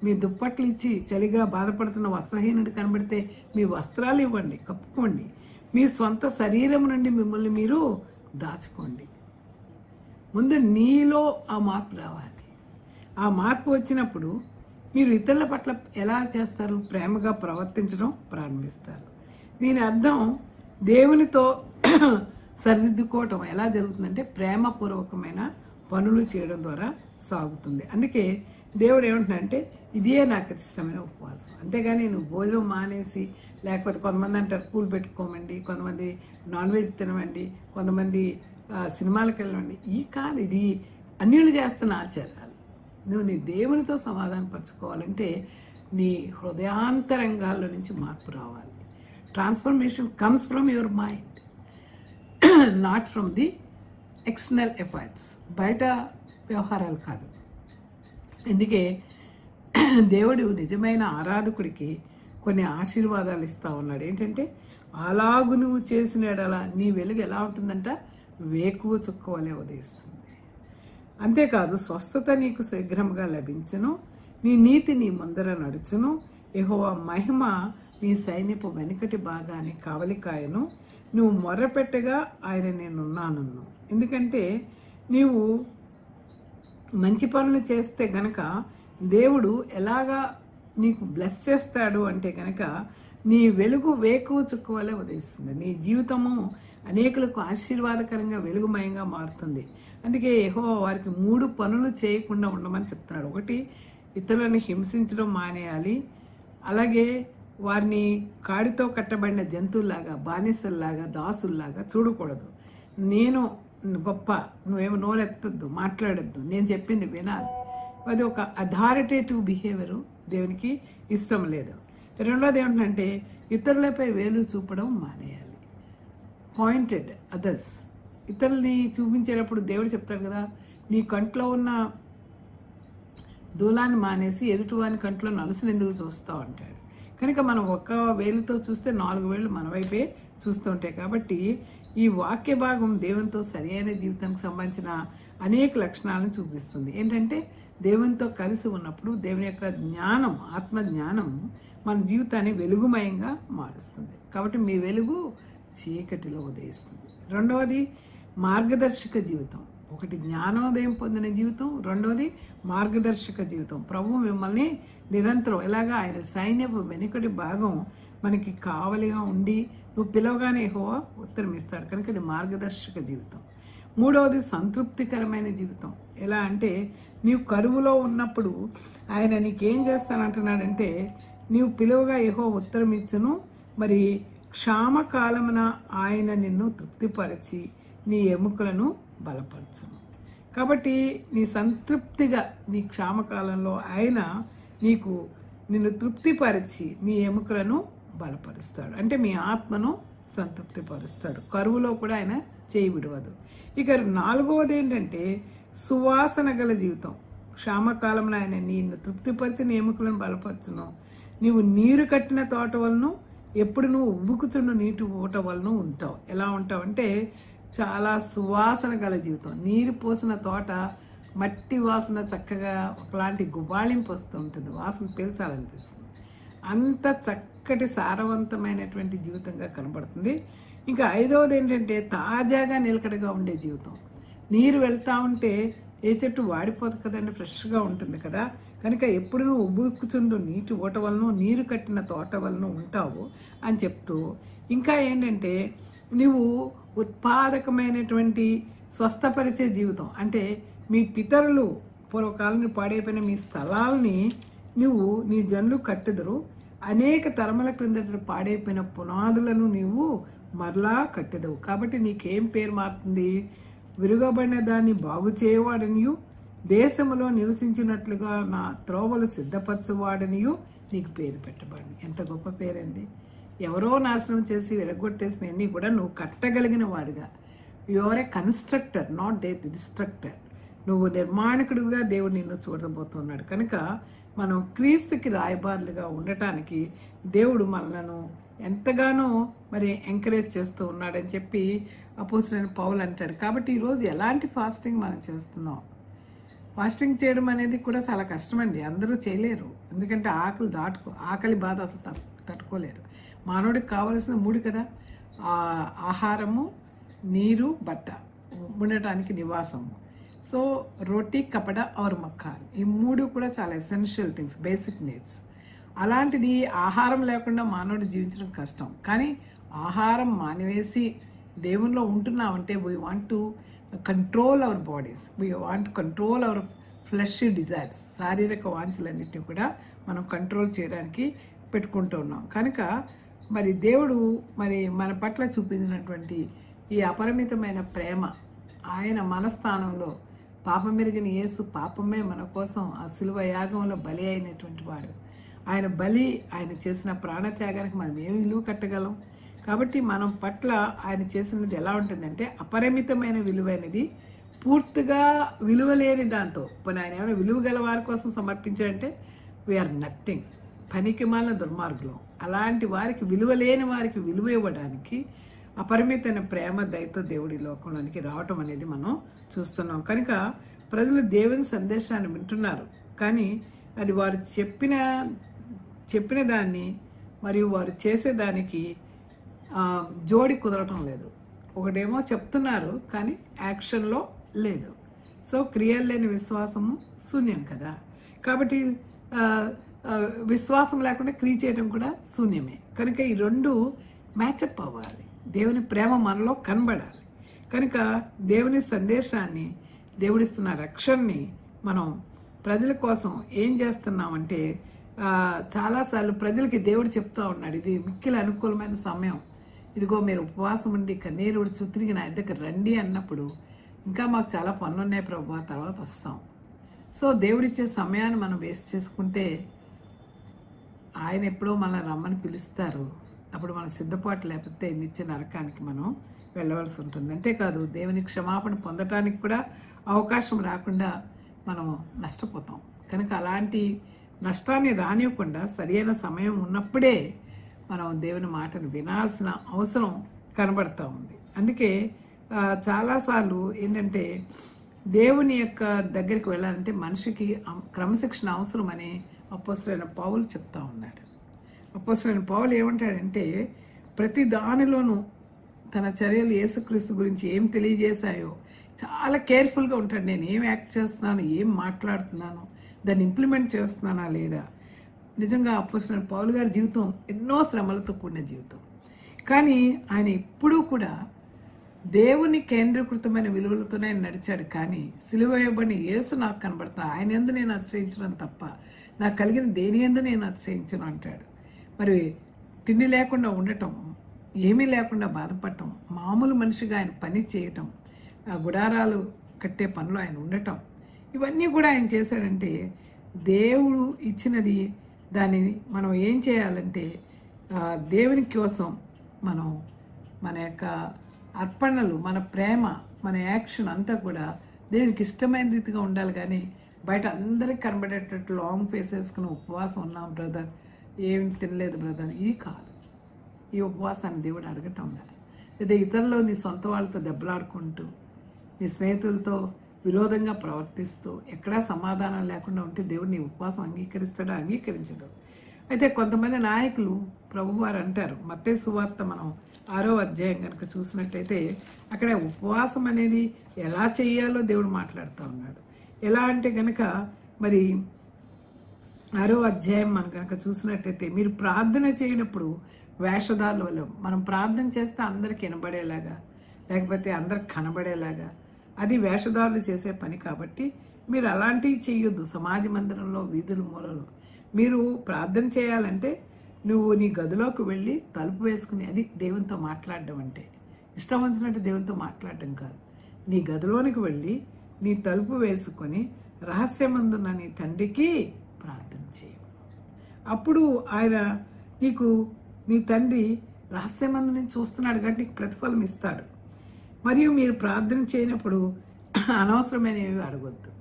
S1: మీ దుప్పట్లు ఇచ్చి చలిగా బాధపడుతున్న వస్త్రహీనుడు కనబడితే మీ వస్త్రాలు ఇవ్వండి, కప్పుకోండి, మీ సొంత శరీరం నుండి మిమ్మల్ని మీరు దాచుకోండి. ముందు నీలో ఆ మార్పు రావాలి. ఆ మార్పు వచ్చినప్పుడు మీరు ఇతరుల పట్ల ఎలా చేస్తారు? ప్రేమగా ప్రవర్తించడం ప్రారంభిస్తారు. దీని అర్థం దేవునితో సరిదిద్దుకోవటం ఎలా జరుగుతుందంటే ప్రేమపూర్వకమైన పనులు చేయడం ద్వారా సాగుతుంది. అందుకే దేవుడు ఏమంటున్నాడంటే, ఇదే నాకు ఇష్టమైన ఉపవాసం. అంతేగాని నువ్వు భోజనం మానేసి, లేకపోతే కొంతమంది అంటారు పూలు పెట్టుకోమండి, కొంతమంది నాన్ వెజ్ తినమండి, కొంతమంది సినిమాలకు వెళ్ళమండి. ఈ కాదు, ఇది అన్యులు చేస్తున్న ఆచారాలు. నువ్వు నీ దేవునితో సమాధానపరచుకోవాలంటే నీ హృదయాంతరంగాల్లో నుంచి మార్పు రావాలి. Transformation comes from your mind, not from the external efforts, బయట వ్యవహారాలు కాదు. అందుకే దేవుడు నిజమైన ఆరాధకుడికి కొన్ని ఆశీర్వాదాలు ఇస్తా ఉన్నాడు. ఏంటంటే, అలాగు నువ్వు చేసిన ఎడల నీ వెలుగు ఎలా ఉంటుందంట, వేకువ చుక్క వలె ఉదయిస్తుంది. అంతేకాదు, స్వస్థత నీకు శీఘ్రంగా లభించును, నీ నీతి నీ ముందర నడుచును, యెహోవా మహిమ నీ సైన్యపు వెనుకటి భాగాన్ని కావలికాయను, నువ్వు మొర్రపెట్టగా ఆయన నేనున్నాను. ఎందుకంటే నీవు మంచి పనులు చేస్తే గనక దేవుడు ఎలాగా నీకు బ్లెస్ చేస్తాడు అంటే గనక, నీ వెలుగు వేకువ చుక్క వలె ఉదయిస్తుంది. నీ జీవితము అనేకులకు ఆశీర్వాదకరంగా వెలుగుమయంగా మారుతుంది. అందుకే యెహోవా వారికి 3 పనులు చేయకుండా ఉండమని చెప్తున్నాడు. ఒకటి, ఇతరులను హింసించడం మానేయాలి. అలాగే వారిని కాడితో కట్టబడిన జంతువుల్లాగా, బానిసల్లాగా, దాసుల్లాగా చూడకూడదు. నేను గొప్ప, నువ్వేమో నోరెత్తద్దు, మాట్లాడద్దు, నేను చెప్పింది వినాలి. అది ఒక అథారిటేటివ్ బిహేవియర్ దేవునికి ఇష్టం లేదు. రెండోది ఏమిటంటే, ఇతరులపై వేలు చూపడం మానేయాలి. పాయింటెడ్ అదర్స్, ఇతరుల్ని చూపించేటప్పుడు దేవుడు చెప్తాడు కదా, నీ కంట్లో ఉన్న దూలాన్ని మానేసి ఎదుటివాని కంట్లో నలుసుని ఎందుకు చూస్తావు అంటాడు. కనుక మనం ఒక్క వేలుతో చూస్తే 4 వేళ్ళు మన వైపే చూస్తూ ఉంటాయి. కాబట్టి ఈ వాక్య భాగం దేవునితో సరైన జీవితానికి సంబంధించిన అనేక లక్షణాలను చూపిస్తుంది. ఏంటంటే, దేవునితో కలిసి ఉన్నప్పుడు దేవుని యొక్క జ్ఞానం, ఆత్మ జ్ఞానం మన జీవితాన్ని వెలుగుమయంగా మారుస్తుంది. కాబట్టి మీ వెలుగు చీకటిలో ఉదయిస్తుంది. రెండవది, మార్గదర్శక జీవితం. ఒకటి జ్ఞానోదయం పొందిన జీవితం, రెండవది మార్గదర్శక జీవితం. ప్రభు మిమ్మల్ని నిరంతరం ఎలాగా ఆయన సైన్యపు వెనుకటి భాగం మనకి కావలిగా ఉండి నువ్వు పిలవగానే యెహోవా ఉత్తరం ఇస్తాడు. కనుక ఇది మార్గదర్శక జీవితం. మూడవది, సంతృప్తికరమైన జీవితం. ఎలా అంటే, నీవు కరువులో ఉన్నప్పుడు ఆయన నీకేం చేస్తానంటున్నాడంటే, నీవు పిలువగా యెహోవా ఉత్తరం ఇచ్చును, మరి క్షామకాలమున ఆయన నిన్ను తృప్తిపరిచి నీ ఎముకలను బలపరచును. కాబట్టి నీ సంతృప్తిగా నీ క్షామకాలంలో ఆయన నిన్ను తృప్తిపరిచి నీ ఎముకలను బలపరుస్తాడు. అంటే మీ ఆత్మను సంతృప్తిపరుస్తాడు. కరువులో కూడా ఆయన చేయి విడవదు. ఇక నాలుగవది ఏంటంటే, సువాసన గల జీవితం. క్షామకాలంలో ఆయన నిన్ను తృప్తిపరిచి నీ ఎముకలను బలపరచును. నీవు నీరు కట్టిన తోట వలన, ఎప్పుడు నువ్వు ఉబ్బుకుచుండు నీటి ఊట వలన ఉంటావు. ఎలా ఉంటావు అంటే, చాలా సువాసన గల జీవితం. నీరు పోసిన తోట మట్టి వాసన చక్కగా ఒకలాంటి గుబాళింపు వస్తూ ఉంటుంది, వాసన పీల్చాలనిపిస్తుంది. అంత చక్కటి సారవంతమైనటువంటి జీవితంగా కనబడుతుంది. ఇంకా ఐదవది ఏంటంటే, తాజాగా నిలకడగా ఉండే జీవితం. నీరు వెళ్తూ ఉంటే ఏ చెట్టు వాడిపోదు కదండి, ఫ్రెష్గా ఉంటుంది కదా. కనుక ఎప్పుడు నువ్వు ఉబ్బుకుచుండు నీటి ఓట వలన నీరు కట్టిన తోట వలన ఉంటావు అని చెప్తూ, ఇంకా ఏంటంటే నువ్వు ఉత్పాదకమైనటువంటి స్వస్థపరిచే జీవితం, అంటే మీ పితరులు పూర్వకాలం పాడైపోయిన మీ స్థలాల్ని నువ్వు నీ జనులు కట్టెదరు, అనేక తరముల క్రిందట పాడైపోయిన పునాదులను నీవు మరలా కట్టెదవు. కాబట్టి నీకేం పేరు మారుతుంది? విరుగబడిన దాన్ని బాగు చేయవాడనియు, దేశములో నివసించినట్లుగా నా త్రోవలు సిద్ధపరచువాడనియు నీకు పేరు పెట్టబడి. ఎంత గొప్ప పేరండి! ఎవరో నాశనం చేసి విరగొట్టేసినవన్నీ కూడా నువ్వు కట్టగలిగిన వాడిగా. You are a constructor, not the destructor. నువ్వు నిర్మాణకుడిగా దేవుడు నిన్ను చూడబోతున్నాడు. కనుక మనం క్రీస్తుకి రాయబారులుగా ఉండటానికి దేవుడు మనలను ఎంతగానో మరి ఎంకరేజ్ చేస్తూ ఉన్నాడని చెప్పి అపోస్తలుడైన పౌలు అంటాడు. కాబట్టి ఈరోజు ఎలాంటి ఫాస్టింగ్ మనం చేస్తున్నాం? ఫాస్టింగ్ చేయడం అనేది కూడా చాలా కష్టమండి, అందరూ చేయలేరు. ఎందుకంటే ఆకలి బాధ అసలు తట్టుకోలేరు. మానవుడికి కావలసిన 3 కదా, ఆహారము, నీరు, బట్ట, ఉండటానికి నివాసము. సో రోటీ, కపడ ఆర్ మక్కాన్, ఈ 3 కూడా చాలా ఎసెన్షియల్ థింగ్స్, బేసిక్ నీడ్స్. అలాంటిది ఆహారం లేకుండా మానవుడు జీవించడం కష్టం. కానీ ఆహారం మానివేసి దేవునిలో ఉంటున్నామంటే we want to control our bodies, we want control our flesh desires, శారీరక వాంఛలన్నింటినీ కూడా మనం కంట్రోల్ చేయడానికి పెట్టుకుంటూ ఉన్నాం. కనుక మరి దేవుడు మరి మన పట్ల చూపించినటువంటి ఈ అపరిమితమైన ప్రేమ, ఆయన మన స్థానంలో పాపమెరిగిన యేసు పాపమే మన కోసం ఆ శిలువ యాగంలో బలి అయినటువంటి వాడు. ఆయన చేసిన ప్రాణత్యాగానికి మనం ఏమి విలువ కట్టగలం? కాబట్టి మనం పట్ల ఆయన చేసినది ఎలా ఉంటుందంటే అపరిమితమైన విలువైనది, పూర్తిగా విలువ లేని దాంతో. పోనీ ఆయన ఏమైనా విలువ గల వారి కోసం సమర్పించాడంటే వీఆర్ నథింగ్, పనికి మాలిన దుర్మార్గులం. అలాంటి వారికి, విలువ లేని వారికి విలువ ఇవ్వడానికి అపరిమితమైన ప్రేమ, దయతో దేవుడి లోకంలోనికి రావటం అనేది మనం చూస్తున్నాం. కనుక ప్రజలు దేవుని సందేశాన్ని వింటున్నారు, కానీ అది వారు చెప్పిన దాన్ని మరియు వారు చేసేదానికి జోడి కుదరటం లేదు. ఒకటేమో చెప్తున్నారు కానీ యాక్షన్లో లేదు. సో క్రియలు లేని విశ్వాసము శూన్యం కదా. కాబట్టి విశ్వాసం లేకుండా క్రియ చేయడం కూడా శూన్యమే. కనుక ఈ 2 మ్యాచప్ అవ్వాలి, దేవుని ప్రేమ మనలో కనబడాలి. కనుక దేవుని సందేశాన్ని, దేవుడిస్తున్న రక్షణని మనం ప్రజల కోసం ఏం చేస్తున్నామంటే, చాలాసార్లు ప్రజలకి దేవుడు చెప్తూ ఉన్నాడు, ఇది మిక్కిలి అనుకూలమైన సమయం, ఇదిగో మీరు ఉపవాసం ఉండి కన్నీరు విడిచి తిరిగి నా దగ్గరికి రండి అన్నప్పుడు, ఇంకా మాకు చాలా పనులు ఉన్నాయి ప్రభు, తర్వాత వస్తాం. సో దేవుడిచ్చే సమయాన్ని మనం వేస్ట్ చేసుకుంటే ఆయన ఎప్పుడో మనల్ని రమ్మని పిలుస్తారు. అప్పుడు మన సిద్ధపాటు లేకపోతే నిత్య నరకానికి మనం వెళ్ళవలసి ఉంటుంది. అంతేకాదు దేవుని క్షమాపణ పొందటానికి కూడా అవకాశం రాకుండా మనం నష్టపోతాం. కనుక అలాంటి నష్టాన్ని రానివ్వకుండా సరైన సమయం ఉన్నప్పుడే మనం దేవుని మాటను వినాల్సిన అవసరం కనబడతా ఉంది. అందుకే చాలాసార్లు ఏంటంటే దేవుని యొక్క దగ్గరికి వెళ్ళాలంటే మనిషికి క్రమశిక్షణ అవసరం అని అపోస్తలుడైన పౌలు చెప్తా ఉన్నాడు. అపోస్తలుడైన పౌలు ఏమంటాడంటే, ప్రతి దానిలోనూ తన చర్యలు యేసుక్రీస్తు గురించి ఏం తెలియజేశాయో చాలా కేర్ఫుల్గా ఉంటాడు. నేను ఏం యాక్ట్ చేస్తున్నాను, ఏం మాట్లాడుతున్నాను, దాన్ని ఇంప్లిమెంట్ చేస్తున్నానా లేదా. నిజంగా అపోస్తలుడైన పౌలు గారి జీవితం ఎన్నో శ్రమలతో కూడిన జీవితం. కానీ ఆయన ఎప్పుడూ కూడా దేవుని కేంద్రీకృతమైన విలువలతోనే నడిచాడు. కానీ సిలువ వేయబడిన యేసు నాకు కనబడుతున్నా, ఆయన యందు నేను అతిశయించడం తప్ప నాకు కలిగిన దేని యందు నేను అతిశయించను అంటాడు. మరి తిండి లేకుండా ఉండటం, ఏమీ లేకుండా బాధపడటం, మామూలు మనిషిగా ఆయన పని చేయటం, ఆ గుడారాలు కట్టే పనిలో ఆయన ఉండటం, ఇవన్నీ కూడా ఆయన చేశాడంటే దేవుడు ఇచ్చినది. దాన్ని మనం ఏం చేయాలంటే దేవుని కోసం మనం మన యొక్క అర్పణలు, మన ప్రేమ, మన యాక్షన్ అంతా కూడా దేవునికి ఇష్టమైన రీతిగా ఉండాలి. కానీ బయట అందరికి కనబడేటట్టు లాంగ్ ఫేస్ వేసుకుని ఉపవాసం ఉన్నాం బ్రదర్, ఏమి తినలేదు బ్రదర్, ఇది కాదు. ఈ ఉపవాసాన్ని దేవుడు అడగటం ఉండాలి. లేదా ఇతరులు నీ సొంత వాళ్ళతో దెబ్బలాడుకుంటూ, నీ స్నేహితులతో విరోధంగా ప్రవర్తిస్తూ ఎక్కడా సమాధానం లేకుండా ఉంటే దేవుడు నీ ఉపవాసం అంగీకరిస్తాడో అంగీకరించడు. అయితే కొంతమంది నాయకులు ప్రభువారు అంటారు, మత్తయి సువార్త మనం 6వ అధ్యాయం కనుక చూసినట్టయితే అక్కడ ఉపవాసం అనేది ఎలా చేయాలో దేవుడు మాట్లాడుతూ ఉన్నాడు. ఎలా అంటే కనుక మరి 6వ అధ్యాయం మనం కనుక చూసినట్టయితే, మీరు ప్రార్థన చేయనప్పుడు వేషధారుల వల్ల, మనం ప్రార్థన చేస్తే అందరికి వినబడేలాగా, లేకపోతే అందరికి కనబడేలాగా, అది వేషధారులు చేసే పని. కాబట్టి మీరు అలాంటివి చేయొద్దు. సమాజ మందిరంలో, వీధుల మూలలో మీరు ప్రార్థన చేయాలంటే నువ్వు నీ గదిలోకి వెళ్ళి తలుపు వేసుకుని, అది దేవునితో మాట్లాడడం అంటే. ఇష్టం వచ్చినట్టు దేవునితో మాట్లాడడం కాదు. నీ గదిలోనికి వెళ్ళి నీ తలుపు వేసుకొని రహస్యమందున్న నీ తండ్రికి ప్రార్థన చేయి. అప్పుడు ఆయన నీకు, నీ తండ్రి రహస్యమందు నుంచి చూస్తున్నాడు కాబట్టి నీకు ప్రతిఫలం ఇస్తాడు. మరియు మీరు ప్రార్థన చేయనప్పుడు అనవసరమైనవి అడగొద్దు.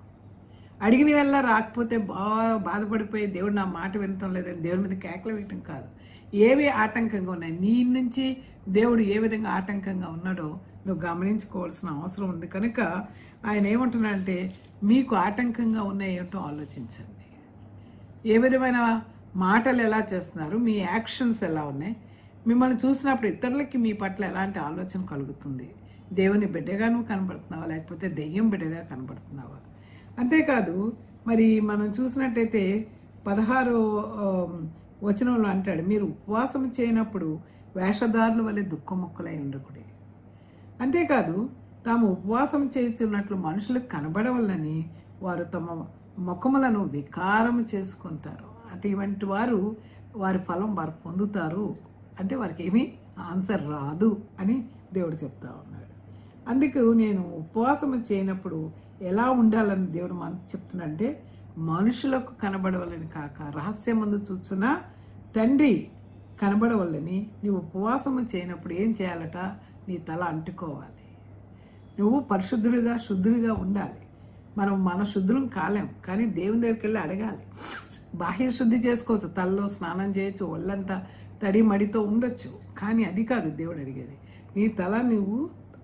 S1: అడిగినవల్లా రాకపోతే బాధపడిపోయి దేవుడు నా మాట వినటం లేదని దేవుడి మీద కేకలు వేయటం కాదు. ఏవి ఆటంకంగా ఉన్నాయి, నీ నుంచి దేవుడు ఏ విధంగా ఆటంకంగా ఉన్నాడో నువ్వు గమనించుకోవాల్సిన అవసరం ఉంది. కనుక ఆయన ఏమంటున్నాడంటే, మీకు ఆటంకంగా ఉన్నాయి ఏమిటో ఆలోచించండి. ఏ విధమైన మాటలు ఎలా చేస్తున్నారు, మీ యాక్షన్స్ ఎలా ఉన్నాయి, మిమ్మల్ని చూసినప్పుడు ఇతరులకి మీ పట్ల ఎలాంటి ఆలోచన కలుగుతుంది. దేవుని బిడ్డగా నువ్వు కనబడుతున్నావా, లేకపోతే దెయ్యం బిడ్డగా కనబడుతున్నావా? అంతేకాదు, మరి మనం చూసినట్టయితే 16వ వచనంలో అంటాడు, మీరు ఉపవాసం చేయనప్పుడు వేషధారుల వలె దుఃఖముక్కలై ఉండకుడి. అంతేకాదు, తాము ఉపవాసం చేస్తున్నట్లు మనుషులకు కనబడవలని వారు తమ ముఖములను వికారము చేసుకుంటారు. అటువంటి వారు వారి ఫలం వారు పొందుతారు. అంటే వారికి ఏమీ ఆన్సర్ రాదు అని దేవుడు చెప్తా ఉన్నాడు. అందుకు నేను ఉపవాసం చేయనప్పుడు ఎలా ఉండాలని దేవుడు మనకు చెప్తున్నాడంటే, మనుషులకు కనబడవలని కాక రహస్యమందు చూచున్న తండ్రి కనబడవల్లని నీవు ఉపవాసము చేయనప్పుడు ఏం చేయాలట, నీ తల అంటుకోవాలి. నువ్వు పరిశుద్ధుడిగా, శుద్ధుడిగా ఉండాలి. మన శుద్ధులం కాలేం, కానీ దేవుని దగ్గరికి వెళ్ళి అడగాలి. బాహ్య శుద్ధి చేసుకోవచ్చు, తలలో స్నానం చేయొచ్చు, ఒళ్ళంతా తడి మడితో ఉండొచ్చు, కానీ అది కాదు దేవుడు అడిగేది. నీ తల నువ్వు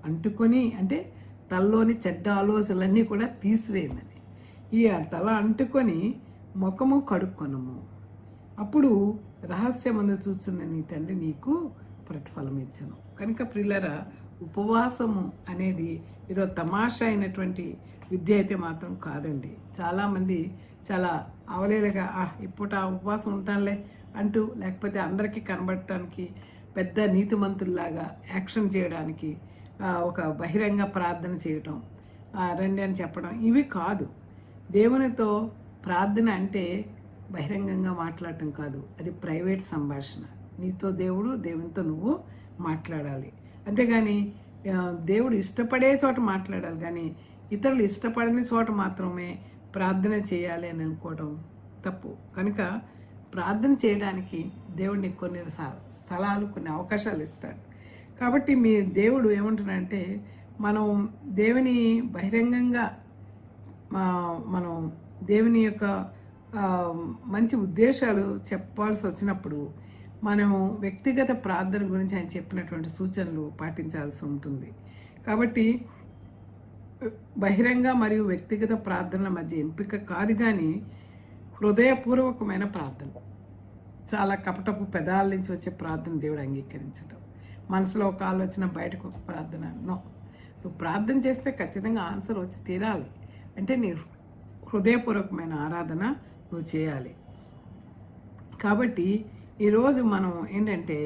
S1: అంటుకొని, అంటే తలలోని చెడ్డ ఆలోచనలన్నీ కూడా తీసివేయమని. ఈ తల అంటుకొని ముఖము కడుక్కొనము, అప్పుడు రహస్యమందు చూస్తున్న నీ తండ్రి నీకు ప్రతిఫలం ఇచ్చను. కనుక ప్రియులారా, ఉపవాసము అనేది ఏదో తమాషా అయినటువంటి విద్య అయితే మాత్రం కాదండి. చాలామంది చాలా అవలేలుగా ఇప్పుడు ఉపవాసం ఉంటానులే అంటూ, లేకపోతే అందరికీ కనబడటానికి పెద్ద నీతిమంతుల్లాగా యాక్షన్ చేయడానికి ఒక బహిరంగ ప్రార్థన చేయటం, రండి అని చెప్పడం, ఇవి కాదు. దేవునితో ప్రార్థన అంటే బహిరంగంగా మాట్లాడటం కాదు, అది ప్రైవేట్ సంభాషణ. నీతో దేవుడు, దేవునితో నువ్వు మాట్లాడాలి. అంతేగాని దేవుడు ఇష్టపడే చోట మాట్లాడాలి, కానీ ఇతరులు ఇష్టపడని చోట మాత్రమే ప్రార్థన చేయాలి అని అనుకోవడం తప్పు. కనుక ప్రార్థన చేయడానికి దేవుడిని కొన్ని స్థలాలు, కొన్ని అవకాశాలు ఇస్తాడు. కాబట్టి మీ దేవుడు ఏమంటున్నాడంటే, మనం దేవుని బహిరంగంగా మనం దేవుని యొక్క మంచి ఉద్దేశాలు చెప్పాల్సి వచ్చినప్పుడు మనము వ్యక్తిగత ప్రార్థన గురించి ఆయన చెప్పినటువంటి సూచనలు పాటించాల్సి ఉంటుంది. కాబట్టి బహిరంగ మరియు వ్యక్తిగత ప్రార్థనల మధ్య ఎంపిక కాదు, కానీ హృదయపూర్వకమైన ప్రార్థన, చాలా కపటపు పెదాల నుంచి వచ్చే ప్రార్థన దేవుడు అంగీకరించడం. మనసులో ఒక ఆలోచన, బయటకు ఒక ప్రార్థన, నో. నువ్వు ప్రార్థన చేస్తే ఖచ్చితంగా ఆన్సర్ వచ్చి తీరాలి. అంటే నీ హృదయపూర్వకమైన ఆరాధన నువ్వు చేయాలి. కాబట్టి ఈరోజు మనం ఏంటంటే,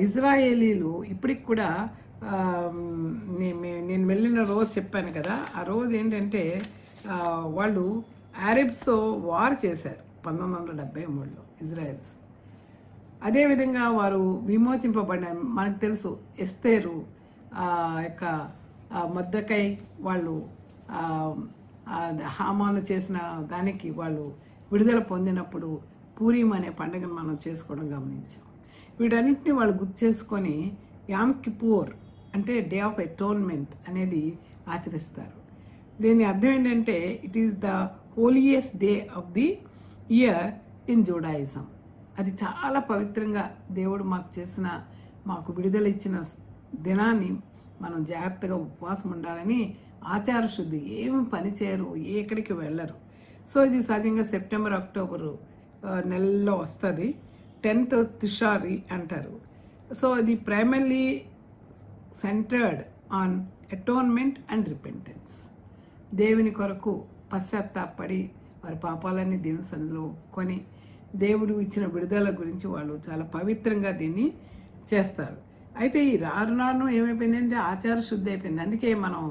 S1: ఇజ్రాయేలీలు ఇప్పటికి కూడా, నేను వెళ్ళిన రోజు చెప్పాను కదా, ఆ రోజు ఏంటంటే వాళ్ళు అరబ్స్తో వార్ చేశారు 1973లో ఇజ్రాయెల్స్. అదేవిధంగా వారు విమోచింపబడిన, మనకు తెలుసు ఎస్తేరు యొక్క మొద్దకై వాళ్ళు హామాను చేసిన దానికి వాళ్ళు విడుదల పొందినప్పుడు పూరీం అనే పండుగను మనం చేసుకోవడం గమనించాం. వీటన్నిటిని వాళ్ళు గుర్తు చేసుకొని యామ్ కిపూర్ అంటే డే ఆఫ్ అటోన్మెంట్ అనేది ఆచరిస్తారు. దీని అర్థం ఏంటంటే, it is the holiest day of the year in Judaism. అది చాలా పవిత్రంగా దేవుడు మాకు విడుదల ఇచ్చిన దినాన్ని మనం జాగ్రత్తగా ఉపవాసం ఉండాలని, ఆచార శుద్ధి, ఏమి పని చేయరు, ఎక్కడికి వెళ్ళరు. సో ఇది సహజంగా సెప్టెంబర్, అక్టోబరు నెలలో వస్తుంది. 10th తిషారి అంటారు. సో ఇది primarily centred on atonement and repentance. దేవుని కొరకు పశ్చాత్తాపడి వారి పాపాలన్నీ దేవుని సన్నిధిలో ఒప్పుకొని దేవుడు ఇచ్చిన విడుదల గురించి వాళ్ళు చాలా పవిత్రంగా దీన్ని చేస్తారు. అయితే ఈ రాను ఏమైపోయిందంటే ఆచార శుద్ధి అయిపోయింది. అందుకే మనం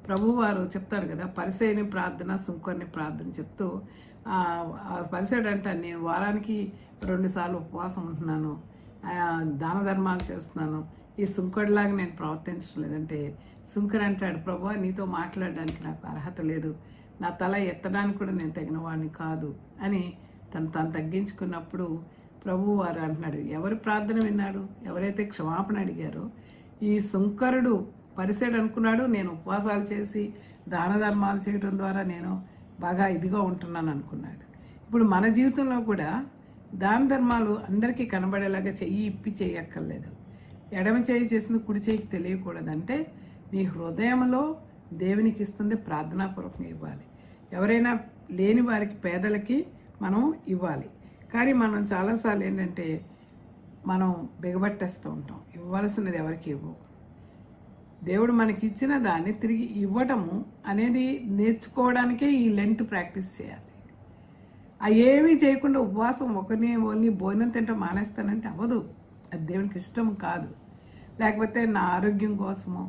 S1: ప్రభువారు చెప్తాడు కదా, పరిసయ్యుని ప్రార్థన సుంకరుని ప్రార్థన చెప్తూ పరిసయుడు అంటాను, నేను వారానికి 2 సార్లు ఉపవాసం ఉంటున్నాను, దాన ధర్మాలు చేస్తున్నాను, ఈ సుంకరులాగా నేను ప్రవర్తించడం లేదంటే సుంకరు అంటాడు, ప్రభువా నీతో మాట్లాడడానికి నాకు అర్హత లేదు, నా తల ఎత్తడానికి కూడా నేను తగిన వాడిని కాదు అని తను తగ్గించుకున్నప్పుడు ప్రభువు వారు అంటున్నాడు, ఎవరి ప్రార్థన విన్నాడు, ఎవరైతే క్షమాపణ అడిగారో ఈ సుంకరుడు పరిసయుడు అనుకున్నాడు నేను ఉపవాసాలు చేసి దాన ధర్మాలు చేయడం ద్వారా నేను బాగా ఇదిగా ఉంటున్నాను అనుకున్నాడు. ఇప్పుడు మన జీవితంలో కూడా దాన ధర్మాలు అందరికీ కనబడేలాగా చెయ్యి ఇప్పి చేయక్కర్లేదు. ఎడమ చేయి చేసింది కుడి చేయికి తెలియకూడదంటే నీ హృదయంలో దేవునికి ఇస్తుంది ప్రార్థనాపూర్వకంగా ఇవ్వాలి. ఎవరైనా లేని వారికి పేదలకి మనం ఇవ్వాలి. కానీ మనం చాలాసార్లు ఏంటంటే మనం బిగబట్టేస్తూ ఉంటాం, ఇవ్వాల్సినది ఎవరికి ఇవ్వవు. దేవుడు మనకి ఇచ్చిన దాన్ని తిరిగి ఇవ్వటము అనేది నేర్చుకోవడానికే ఈ లెంట్ ప్రాక్టీస్ చేయాలి. ఏమీ చేయకుండా ఉపవాసం ఓన్లీ భోజనం తింటే మానేస్తానంటే అవ్వదు, అది దేవునికి ఇష్టం కాదు. లేకపోతే నా ఆరోగ్యం కోసము,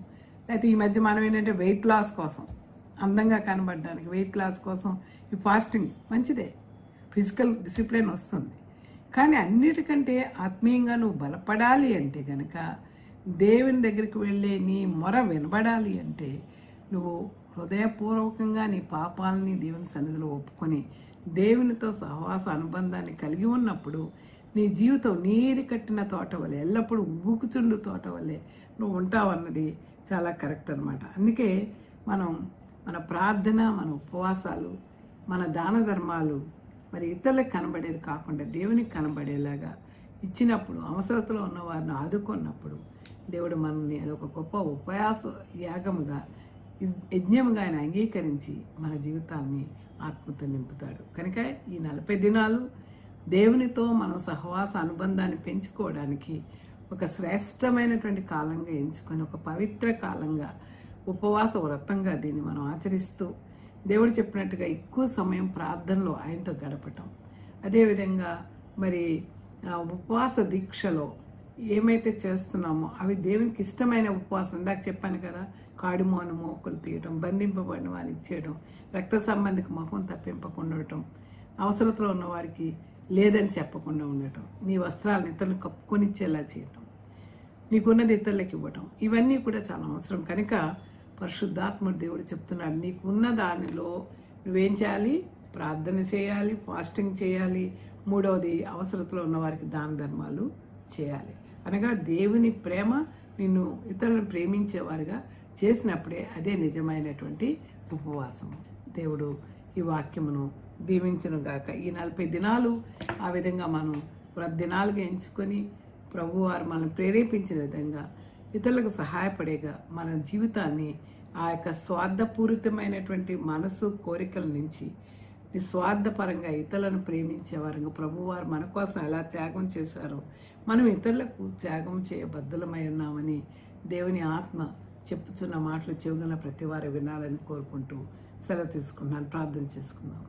S1: లేకపోతే ఈ మధ్య మనం ఏంటంటే వెయిట్ లాస్ కోసం, అందంగా కనబడడానికి వెయిట్ లాస్ కోసం ఈ ఫాస్టింగ్ మంచిదే, ఫిజికల్ డిసిప్లిన్ వస్తుంది. కానీ అన్నిటికంటే ఆత్మీయంగా నువ్వు బలపడాలి అంటే కనుక, దేవుని దగ్గరికి వెళ్ళే నీ మొర వినబడాలి అంటే నువ్వు హృదయపూర్వకంగా నీ పాపాలని దేవుని సన్నిధిలో ఒప్పుకొని దేవునితో సహవాస అనుబంధాన్ని కలిగి ఉన్నప్పుడు నీ జీవితం నీరు కట్టిన తోట వల్లే, ఎల్లప్పుడూ ఊకుచుండు తోట వల్లే నువ్వు ఉంటావు అన్నది చాలా కరెక్ట్ అనమాట. అందుకే మన ప్రార్థన, మన ఉపవాసాలు, మన దాన ధర్మాలు మరి ఇతరులకు కనబడేది కాకుండా దేవునికి కనబడేలాగా ఇచ్చినప్పుడు, అవసరతలో ఉన్న వారిని ఆదుకున్నప్పుడు దేవుడు మనల్ని అదొక గొప్ప ఉపయాస యాగముగా, యజ్ఞముగా ఆయన అంగీకరించి మన జీవితాన్ని ఆత్మతో నింపుతాడు. కనుక ఈ 40 దినాలు దేవునితో మనం సహవాస అనుబంధాన్ని పెంచుకోవడానికి ఒక శ్రేష్టమైనటువంటి కాలంగా ఎంచుకొని, ఒక పవిత్ర కాలంగా, ఉపవాస వ్రతంగా దీన్ని మనం ఆచరిస్తూ దేవుడు చెప్పినట్టుగా ఎక్కువ సమయం ప్రార్థనలో ఆయనతో గడపటం, అదేవిధంగా మరి ఉపవాస దీక్షలో ఏమైతే చేస్తున్నామో అవి దేవునికి ఇష్టమైన ఉపవాసం. ఇందాక చెప్పాను కదా, కాడిమోను మోకులు తీయటం, బంధింపబడిన వారిని ఇచ్చేయడం, రక్త సంబంధికి ముఖం తప్పింపకుండా ఉండటం, అవసరతలో ఉన్నవాడికి లేదని చెప్పకుండా ఉండటం, నీ వస్త్రాలను ఇతరులను కప్పుకొనిచ్చేలా చేయటం, నీకున్నది ఇతరులకు ఇవ్వటం, ఇవన్నీ కూడా చాలా అవసరం. కనుక పరిశుద్ధాత్ముడు దేవుడు చెప్తున్నాడు, నీకున్న దానిలో నువ్వేం చేయాలి? ప్రార్థన చేయాలి, ఫాస్టింగ్ చేయాలి, మూడవది అవసరతలో ఉన్న వారికి దాన ధర్మాలు చేయాలి. అనగా దేవుని ప్రేమ నిన్ను ఇతరులను ప్రేమించేవారుగా చేసినప్పుడే అదే నిజమైనటువంటి ఉపవాసం. దేవుడు ఈ వాక్యమును దీవించును గాక. ఈ 40 దినాలు ఆ విధంగా మనం దినాలుగా ఎంచుకొని ప్రభువారు మనల్ని ప్రేరేపించిన విధంగా ఇతరులకు సహాయపడేగా మన జీవితాన్ని ఆ యొక్క స్వార్థపూరితమైనటువంటి మనసు కోరికల నుంచి నిస్వార్థపరంగా ఇతరులను ప్రేమించేవారుగా ప్రభువారు మన కోసం ఎలా త్యాగం చేశారో మనం ఇతరులకు త్యాగం చేయబద్ధులమై ఉన్నామని దేవుని ఆత్మ చెప్పుచున్న మాటలు చెవుగల ప్రతి వారు వినాలని కోరుకుంటూ సెలవు తీసుకున్నాను. ప్రార్థన చేసుకుందాం.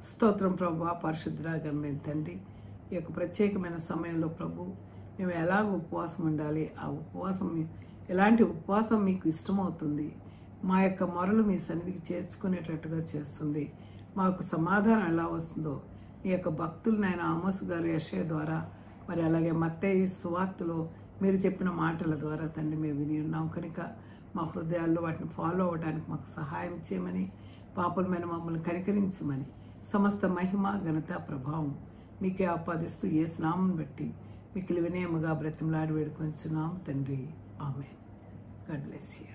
S1: స్తోత్రం ప్రభువా, పరిశుద్ధుడా, ఘనమైన తండ్రి, ఈ యొక్క ప్రత్యేకమైన సమయంలో ప్రభు మేము ఎలాగ ఉపవాసం ఉండాలి, ఆ ఉపవాసం ఎలాంటి ఉపవాసం మీకు ఇష్టమవుతుంది, మా యొక్క మొరలు మీ సన్నిధికి చేర్చుకునేటట్టుగా చేస్తుంది, మాకు సమాధానం ఎలా వస్తుందో ఈ యొక్క భక్తులు నాయన ఆమోసు గారు యెషయా ద్వారా, మరి అలాగే మత్తయి సువార్తలో మీరు చెప్పిన మాటల ద్వారా తండ్రి మేము విని ఉన్నాం. కనుక మా హృదయాల్లో వాటిని ఫాలో అవ్వడానికి మాకు సహాయం చేయమని, పాపలమైన మమ్మల్ని కనికరించమని, సమస్త మహిమ ఘనత ప్రభావం మీకే ఆపాదిస్తూ యేసు నామం బట్టి మీకు వినయముగా బ్రతిమలాడి వేడుకొంచున్నాం తండ్రి. ఆమేన్. God bless you.